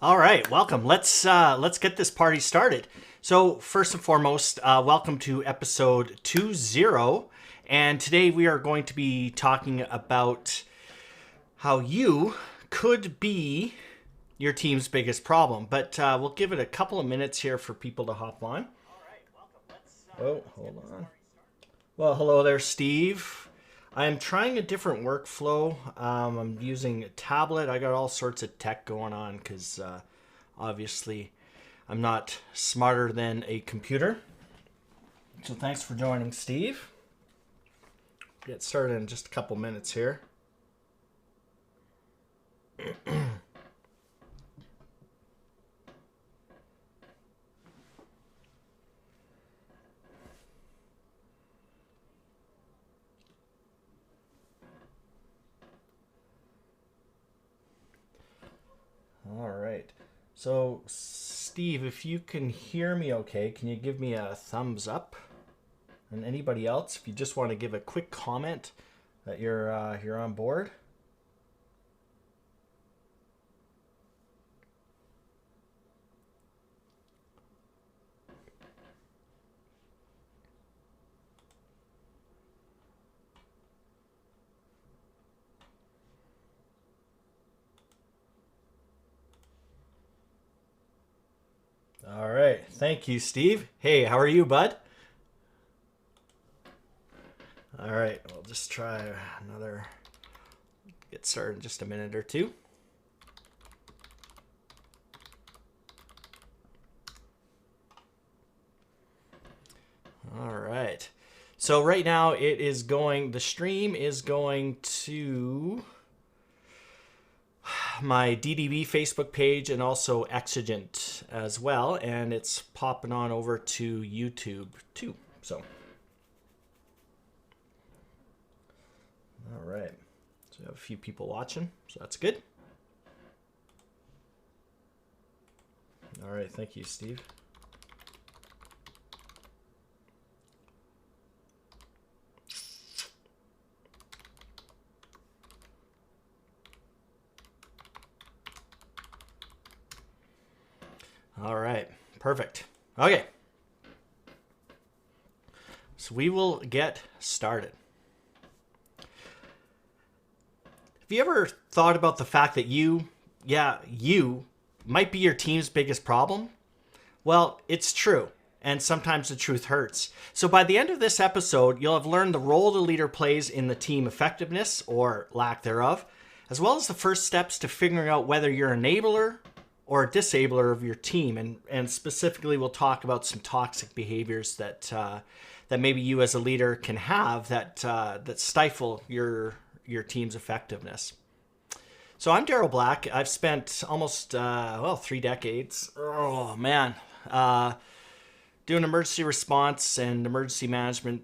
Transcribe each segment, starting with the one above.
All right, welcome. Let's get this party started. So first and foremost, welcome to episode 20, and today we are going to be talking about how you could be your team's biggest problem. But we'll give it a couple of minutes here for people to hop on. Oh, hold on. Well, hello there, Steve. I'm trying a different workflow. I'm using a tablet. I got all sorts of tech going on because obviously I'm not smarter than a computer. So thanks for joining, Steve. Get started in just a couple minutes here. All right. So, Steve, if you can hear me okay, can you give me a thumbs up? And anybody else, if you just want to give a quick comment that you're on board. All right. Thank you, Steve. Hey, how are you, bud? All right. We'll just try another. Get started in just a minute or two. All right. So right now the stream is going to my DDB Facebook page and also Exigent as well, and it's popping on over to YouTube too. So, all right. So we have a few people watching, so that's good. All right, thank you, Steve. All right, perfect. Okay. So we will get started. Have you ever thought about the fact that you might be your team's biggest problem? Well, it's true, and sometimes the truth hurts. So by the end of this episode, you'll have learned the role the leader plays in the team effectiveness, or lack thereof, as well as the first steps to figuring out whether you're an enabler or a disabler of your team. And specifically, we'll talk about some toxic behaviors that maybe you as a leader can have that stifle your team's effectiveness. So I'm Daryl Black. I've spent almost 3 decades. Oh man, doing emergency response and emergency management,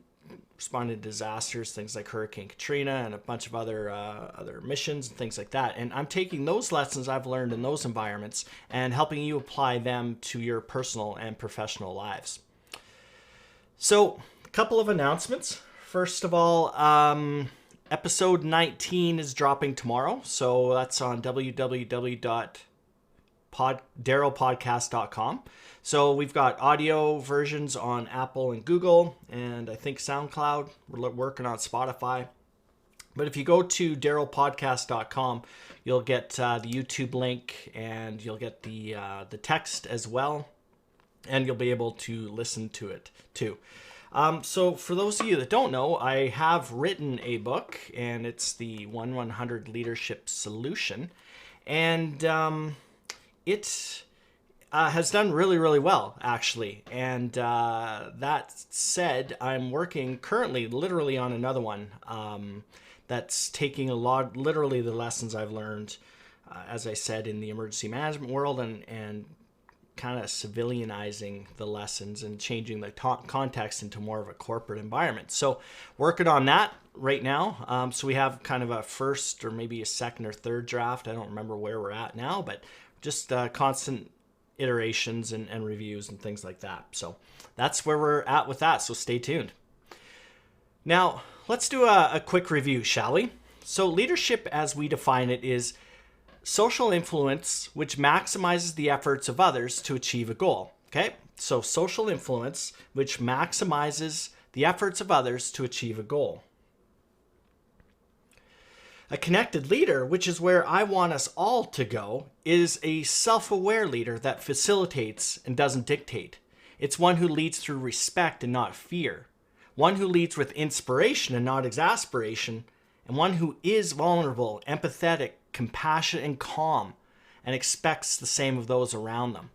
responding to disasters, things like Hurricane Katrina and a bunch of other missions and things like that. And I'm taking those lessons I've learned in those environments and helping you apply them to your personal and professional lives. So, a couple of announcements. First of all, episode 19 is dropping tomorrow. So that's on www.darylpodcast.com. So we've got audio versions on Apple and Google, and I think SoundCloud. We're working on Spotify. But if you go to darylpodcast.com, you'll get the YouTube link, and you'll get the text as well, and you'll be able to listen to it too. So for those of you that don't know, I have written a book, and it's the 1-100 Leadership Solution, and it has done really, really well, actually. And that said, I'm working currently literally on another one that's taking literally the lessons I've learned, as I said, in the emergency management world and kind of civilianizing the lessons and changing the context into more of a corporate environment. So working on that right now. So we have kind of a first or maybe a second or third draft. I don't remember where we're at now, but just constant iterations and reviews and things like that. So that's where we're at with that. So stay tuned. Now, let's do a quick review, shall we? So leadership as we define it is Social influence, which maximizes the efforts of others to achieve a goal. Okay, so social influence, which maximizes the efforts of others to achieve a goal. A connected leader, which is where I want us all to go, is a self-aware leader that facilitates and doesn't dictate. It's one who leads through respect and not fear. One who leads with inspiration and not exasperation. And one who is vulnerable, empathetic, compassionate, and calm, and expects the same of those around them.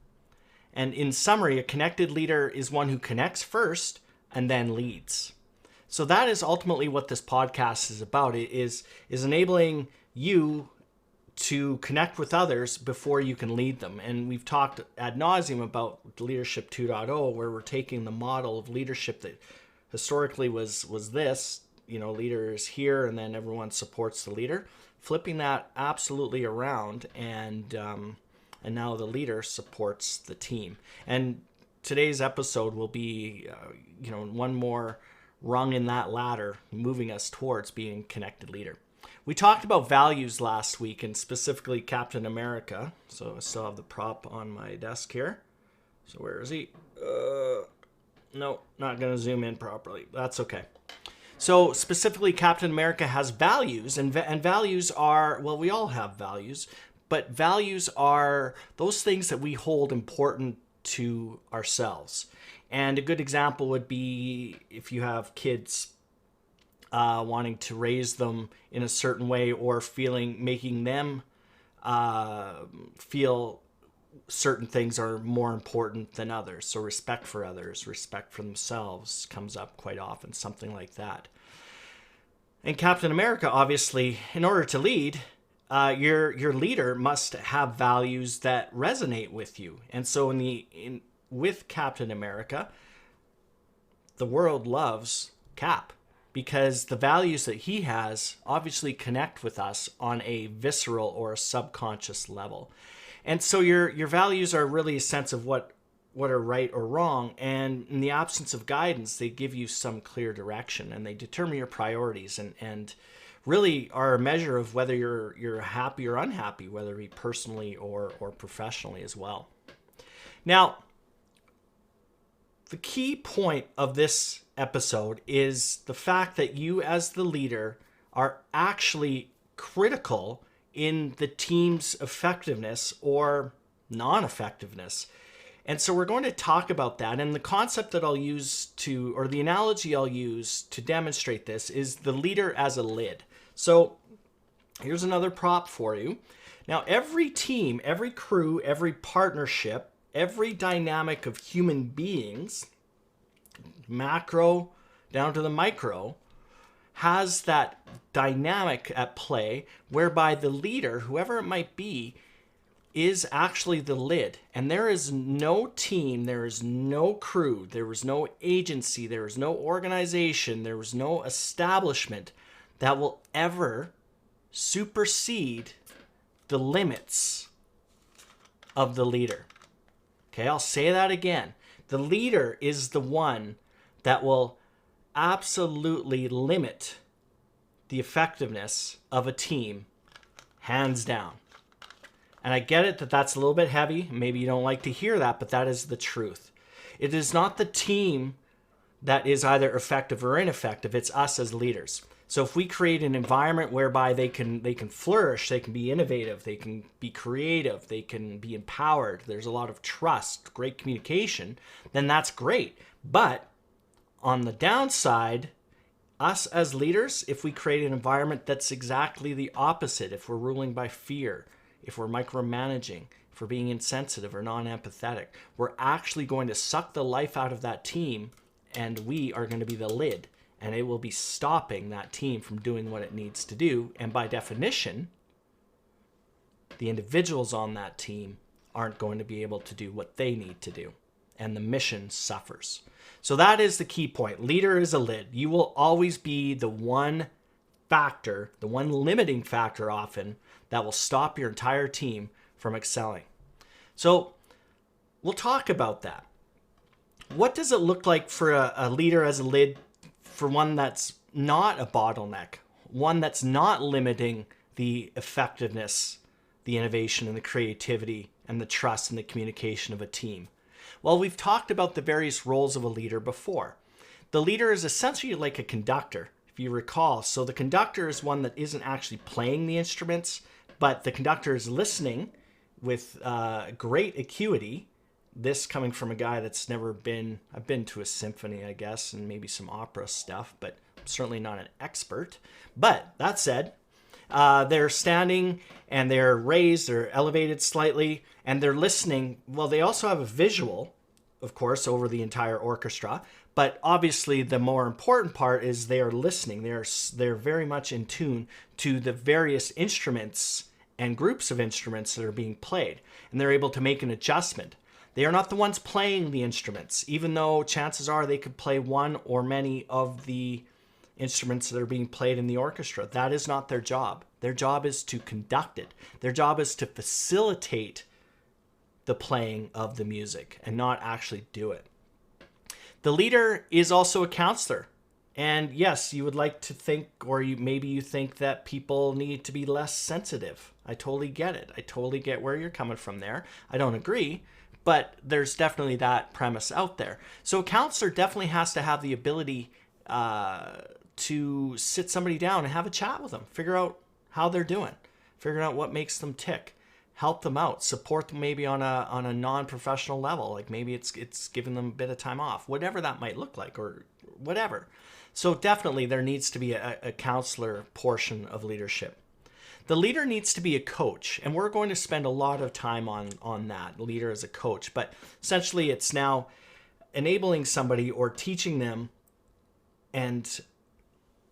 And in summary, a connected leader is one who connects first and then leads. So that is ultimately what this podcast is about. It is enabling you to connect with others before you can lead them. And we've talked ad nauseum about Leadership 2.0, where we're taking the model of leadership that historically was this, leader is here and then everyone supports the leader, flipping that absolutely around, and now the leader supports the team. And today's episode will be, one more rung in that ladder, moving us towards being a connected leader. We talked about values last week, and specifically Captain America. So I still have the prop on my desk here. So where is he? No, not going to zoom in properly. That's okay. So specifically, Captain America has values, and values are, well, we all have values, but values are those things that we hold important to ourselves. And a good example would be if you have kids, wanting to raise them in a certain way, or making them feel certain things are more important than others. So respect for others, respect for themselves comes up quite often, something like that. And Captain America, obviously, in order to lead, your leader must have values that resonate with you. And so with Captain America, the world loves Cap, because the values that he has obviously connect with us on a visceral or a subconscious level. And so your values are really a sense of what are right or wrong, and in the absence of guidance, they give you some clear direction, and they determine your priorities, and really are a measure of whether you're happy or unhappy, whether it be personally or professionally as well. Now, the key point of this episode is the fact that you as the leader are actually critical in the team's effectiveness or non-effectiveness. And so we're going to talk about that. And the concept that I'll use the analogy I'll use to demonstrate this is the leader as a lid. So here's another prop for you. Now, every team, every crew, every partnership, every dynamic of human beings, macro down to the micro, has that dynamic at play whereby the leader, whoever it might be, is actually the lid. And there is no team, there is no crew, there is no agency, there is no organization, there is no establishment that will ever supersede the limits of the leader. Okay, I'll say that again. The leader is the one that will absolutely limit the effectiveness of a team, hands down. And I get it that that's a little bit heavy. Maybe you don't like to hear that, but that is the truth. It is not the team that is either effective or ineffective. It's us as leaders. So if we create an environment whereby they can flourish, they can be innovative, they can be creative, they can be empowered, there's a lot of trust, great communication, then that's great. But on the downside, us as leaders, if we create an environment that's exactly the opposite, if we're ruling by fear, if we're micromanaging, if we're being insensitive or non-empathetic, we're actually going to suck the life out of that team, and we are going to be the lid. And it will be stopping that team from doing what it needs to do. And by definition, the individuals on that team aren't going to be able to do what they need to do. And the mission suffers. So that is the key point. Leader is a lid. You will always be the one factor, the one limiting factor often, that will stop your entire team from excelling. So we'll talk about that. What does it look like for a leader as a lid, for one that's not a bottleneck, one that's not limiting the effectiveness, the innovation and the creativity and the trust and the communication of a team? Well, we've talked about the various roles of a leader before. The leader is essentially like a conductor, if you recall. So the conductor is one that isn't actually playing the instruments, but the conductor is listening with great acuity. This coming from a guy that's never been, I've been to a symphony, I guess, and maybe some opera stuff, but certainly not an expert. But that said, they're standing and they're raised, they're elevated slightly, and they're listening. Well, they also have a visual, of course, over the entire orchestra. But obviously, the more important part is they are listening. They're very much in tune to the various instruments and groups of instruments that are being played, and they're able to make an adjustment. They are not the ones playing the instruments, even though chances are they could play one or many of the instruments that are being played in the orchestra. That is not their job. Their job is to conduct it. Their job is to facilitate the playing of the music and not actually do it. The leader is also a counselor. And yes, you would like to think, or maybe you think that people need to be less sensitive. I totally get it. I totally get where you're coming from there. I don't agree, but there's definitely that premise out there. So a counselor definitely has to have the ability to sit somebody down and have a chat with them, figure out how they're doing, figure out what makes them tick, help them out, support them maybe on a non-professional level, like maybe it's giving them a bit of time off, whatever that might look like, or whatever. So definitely there needs to be a counselor portion of leadership. The leader needs to be a coach, and we're going to spend a lot of time on that, leader as a coach. But essentially it's now enabling somebody or teaching them and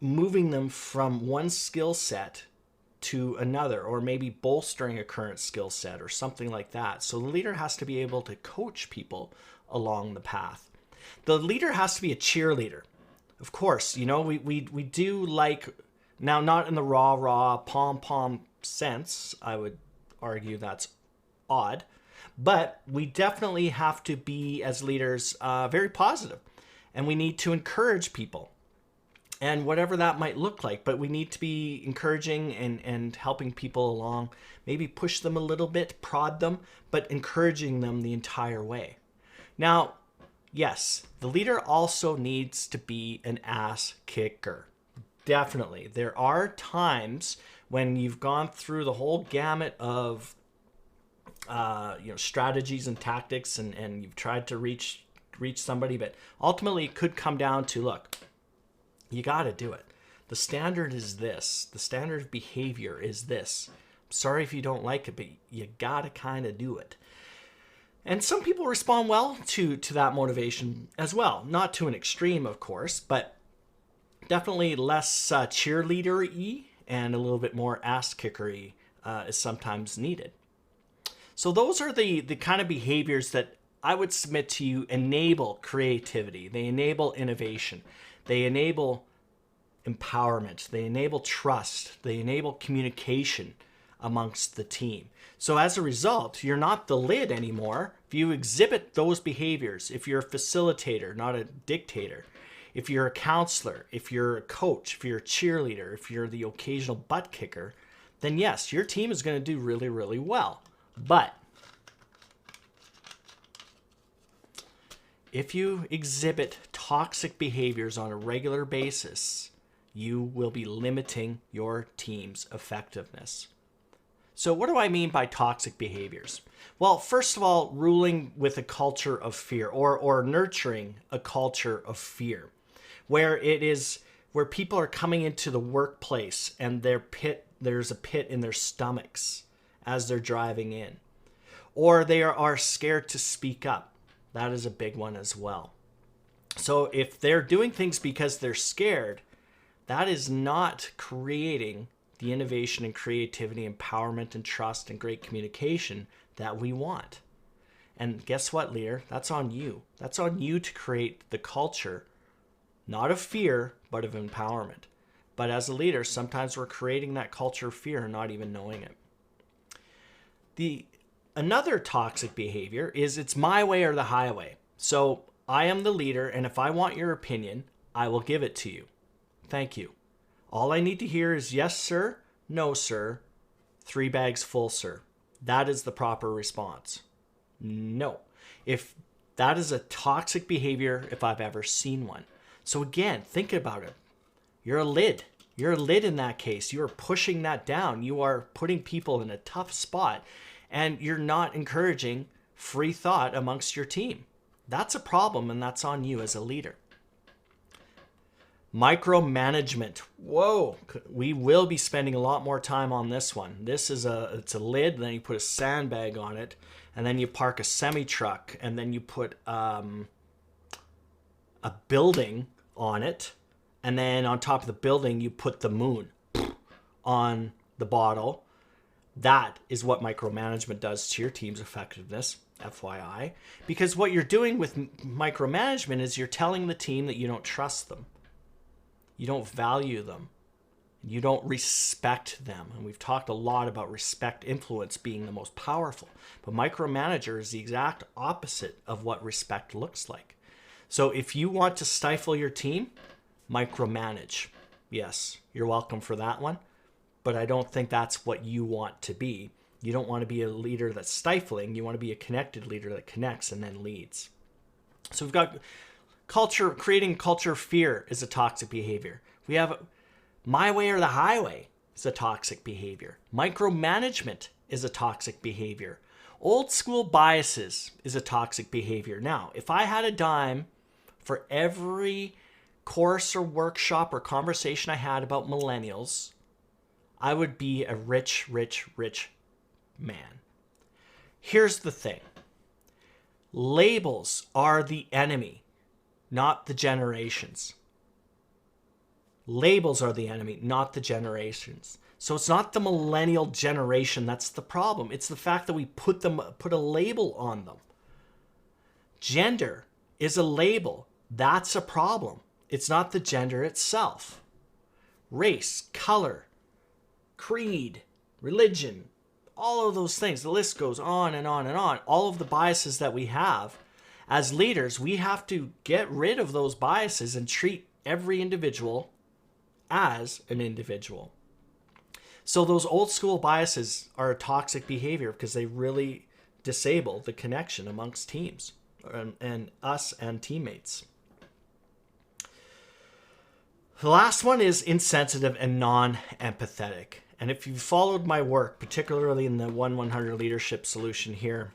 moving them from one skill set to another, or maybe bolstering a current skill set or something like that. So the leader has to be able to coach people along the path. The leader has to be a cheerleader. Of course, you know, we do like, now not in the rah pom-pom sense, I would argue that's odd, but we definitely have to be, as leaders, very positive, and we need to encourage people. And whatever that might look like, but we need to be encouraging and helping people along, maybe push them a little bit, prod them, but encouraging them the entire way. Now, yes, the leader also needs to be an ass kicker. Definitely. There are times when you've gone through the whole gamut of strategies and tactics, and you've tried to reach somebody, but ultimately it could come down to, look, you got to do it. The standard is this. The standard of behavior is this. I'm sorry if you don't like it, but you got to kind of do it. And some people respond well to that motivation as well. Not to an extreme, of course, but definitely less cheerleader-y and a little bit more ass-kicker-y is sometimes needed. So those are the kind of behaviors that I would submit to you enable creativity. They enable innovation. They enable empowerment. They enable trust. They enable communication amongst the team. So as a result, you're not the lid anymore. If you exhibit those behaviors, if you're a facilitator, not a dictator, if you're a counselor, if you're a coach, if you're a cheerleader, if you're the occasional butt kicker, then yes, your team is going to do really, really well. But if you exhibit toxic behaviors on a regular basis, you will be limiting your team's effectiveness. So what do I mean by toxic behaviors? Well, first of all, ruling with a culture of fear, or nurturing a culture of fear, where people are coming into the workplace and there's a pit in their stomachs as they're driving in, or they are scared to speak up. That is a big one as well. So if they're doing things because they're scared, that is not creating the innovation and creativity, empowerment and trust and great communication that we want. And guess what, leader? That's on you. That's on you to create the culture, not of fear, but of empowerment. But as a leader, sometimes we're creating that culture of fear and not even knowing it. Another toxic behavior is it's my way or the highway. So I am the leader, and if I want your opinion, I will give it to you. Thank you. All I need to hear is yes, sir, no, sir, 3 bags full, sir. that is the proper response? No. If that is a toxic behavior, if I've ever seen one. So again, think about it. You're a lid. You're a lid in that case. You are pushing that down. You are putting people in a tough spot, and you're not encouraging free thought amongst your team. That's a problem, and that's on you as a leader. Micromanagement. Whoa, we will be spending a lot more time on this one. It's a lid, then you put a sandbag on it, and then you park a semi-truck, and then you put a building on it, and then on top of the building, you put the moon on the bottle. That is what micromanagement does to your team's effectiveness, FYI. Because what you're doing with micromanagement is you're telling the team that you don't trust them. You don't value them. You don't respect them. And we've talked a lot about respect influence being the most powerful. But micromanager is the exact opposite of what respect looks like. So if you want to stifle your team, micromanage. Yes, you're welcome for that one. But I don't think that's what you want to be. You don't want to be a leader that's stifling. You want to be a connected leader that connects and then leads. So we've got culture, creating culture fear is a toxic behavior. We have my way or the highway is a toxic behavior. Micromanagement is a toxic behavior. Old school biases is a toxic behavior. Now, if I had a dime for every course or workshop or conversation I had about millennials, I would be a rich, rich, rich man. Here's the thing. Labels are the enemy, not the generations. Labels are the enemy, not the generations. So it's not the millennial generation that's the problem. It's the fact that we put a label on them. Gender is a label. That's a problem. It's not the gender itself. Race, color, creed, religion, all of those things. The list goes on and on and on. All of the biases that we have as leaders, we have to get rid of those biases and treat every individual as an individual. So those old school biases are a toxic behavior because they really disable the connection amongst teams and us and teammates. The last one is insensitive and non-empathetic. And if you've followed my work, particularly in the 1-100 leadership solution here,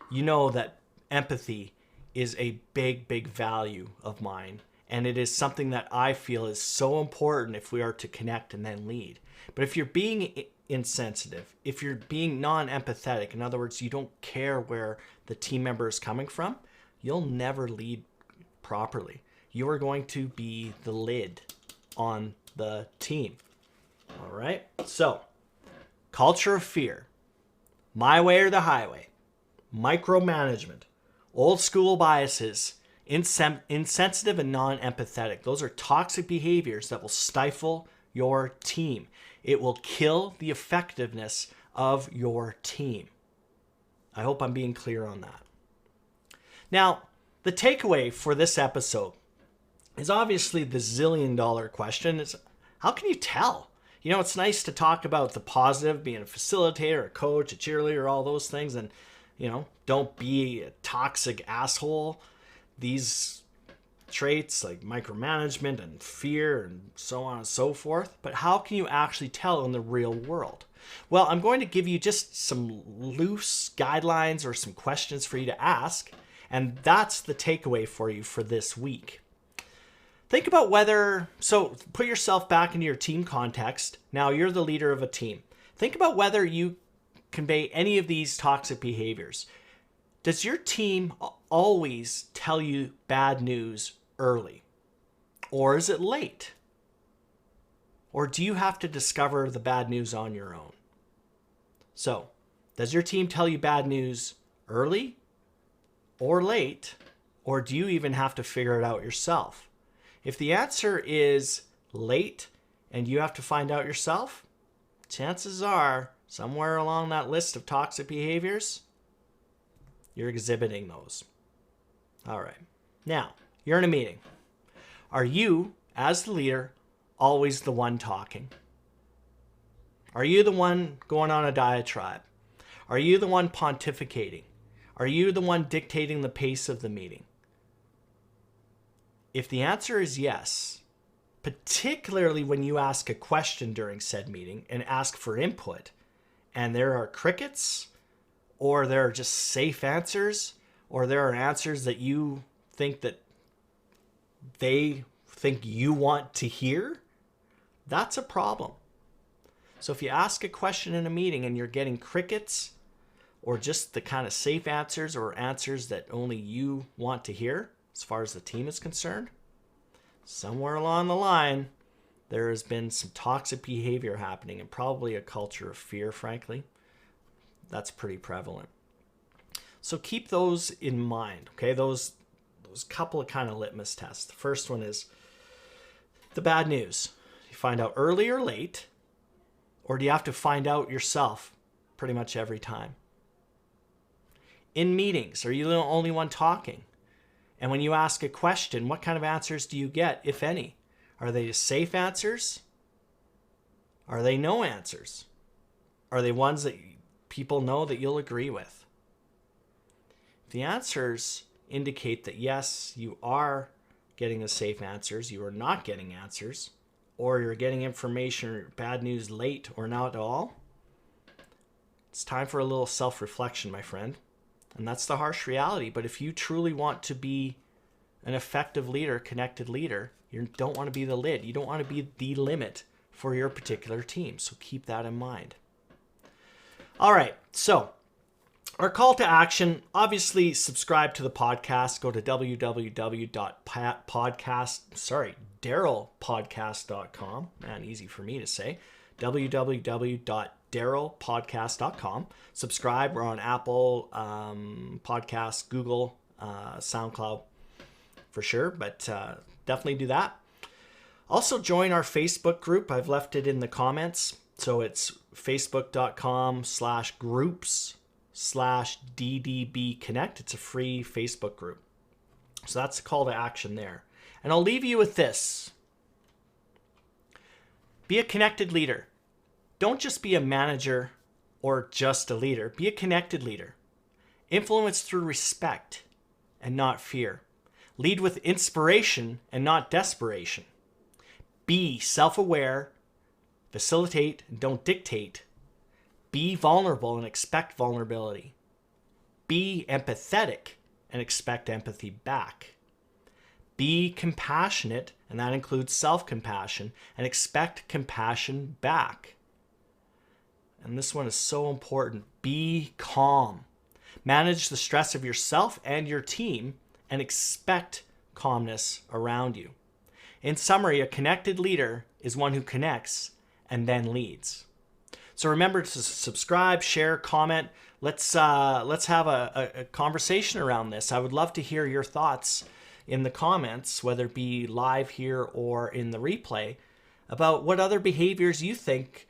you know that empathy is a big, big value of mine. And it is something that I feel is so important if we are to connect and then lead. But if you're being insensitive, if you're being non-empathetic, in other words, you don't care where the team member is coming from, you'll never lead properly. You are going to be the lid on the team. All right? So, culture of fear, my way or the highway, micromanagement, old school biases, insensitive and non-empathetic. Those are toxic behaviors that will stifle your team. It will kill the effectiveness of your team. I hope I'm being clear on that. Now, the takeaway for this episode is obviously the zillion-dollar question. Is how can you tell? You know, it's nice to talk about the positive, being a facilitator, a coach, a cheerleader, all those things, and, you know, don't be a toxic asshole. These traits like micromanagement and fear and so on and so forth. But how can you actually tell in the real world? Well, I'm going to give you just some loose guidelines or some questions for you to ask. And that's the takeaway for you for this week. Think about so put yourself back into your team context. Now you're the leader of a team. Think about whether you convey any of these toxic behaviors. Does your team always tell you bad news early? Or is it late? Or do you have to discover the bad news on your own? So, does your team tell you bad news early or late? Or do you even have to figure it out yourself? If the answer is late and you have to find out yourself, chances are somewhere along that list of toxic behaviors, you're exhibiting those. All right. Now, you're in a meeting. Are you, as the leader, always the one talking? Are you the one going on a diatribe? Are you the one pontificating? Are you the one dictating the pace of the meeting? If the answer is yes, particularly when you ask a question during said meeting and ask for input, and there are crickets, or there are just safe answers, or there are answers that you think that they think you want to hear, that's a problem. So if you ask a question in a meeting and you're getting crickets, or just the kind of safe answers or answers that only you want to hear as far as the team is concerned, somewhere along the line, there has been some toxic behavior happening and probably a culture of fear, frankly. That's pretty prevalent. So keep those in mind, okay? Those couple of kind of litmus tests. The first one is the bad news. You find out early or late, or do you have to find out yourself pretty much every time? In meetings, are you the only one talking? And when you ask a question, what kind of answers do you get, if any? Are they safe answers? Are they no answers? Are they ones that people know that you'll agree with? If the answers indicate that yes, you are getting the safe answers, you are not getting answers, or you're getting information or bad news late or not at all, it's time for a little self-reflection, my friend. And that's the harsh reality. But if you truly want to be an effective leader, connected leader, you don't want to be the lid. You don't want to be the limit for your particular team. So keep that in mind. All right. So our call to action, obviously subscribe to the podcast. Go to darylpodcast.com. Man, easy for me to say. www.darylpodcast.com. Subscribe. We're on Apple Podcasts, Google, SoundCloud for sure, but definitely do that. Also join our Facebook group. I've left it in the comments. So it's facebook.com/groups/DDB Connect. It's a free Facebook group. So that's the call to action there. And I'll leave you with this. Be a connected leader. Don't just be a manager or just a leader. Be a connected leader. Influence through respect and not fear. Lead with inspiration and not desperation. Be self-aware. Facilitate and don't dictate. Be vulnerable and expect vulnerability. Be empathetic and expect empathy back. Be compassionate, and that includes self-compassion, and expect compassion back. And this one is so important. Be calm. Manage the stress of yourself and your team and expect calmness around you. In summary, a connected leader is one who connects and then leads. So remember to subscribe, share, comment. Let's have a conversation around this. I would love to hear your thoughts in the comments, whether it be live here or in the replay, about what other behaviors you think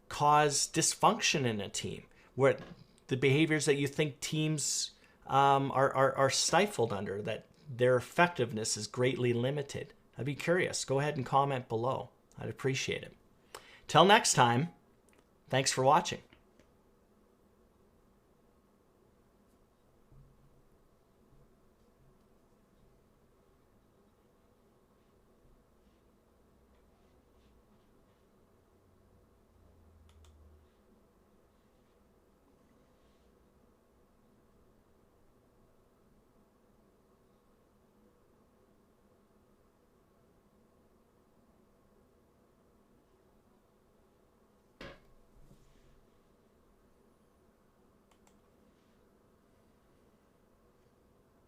cause dysfunction in a team. What the behaviors that you think teams are stifled under, that their effectiveness is greatly limited. I'd be curious. Go ahead and comment below. I'd appreciate it. Till next time, thanks for watching.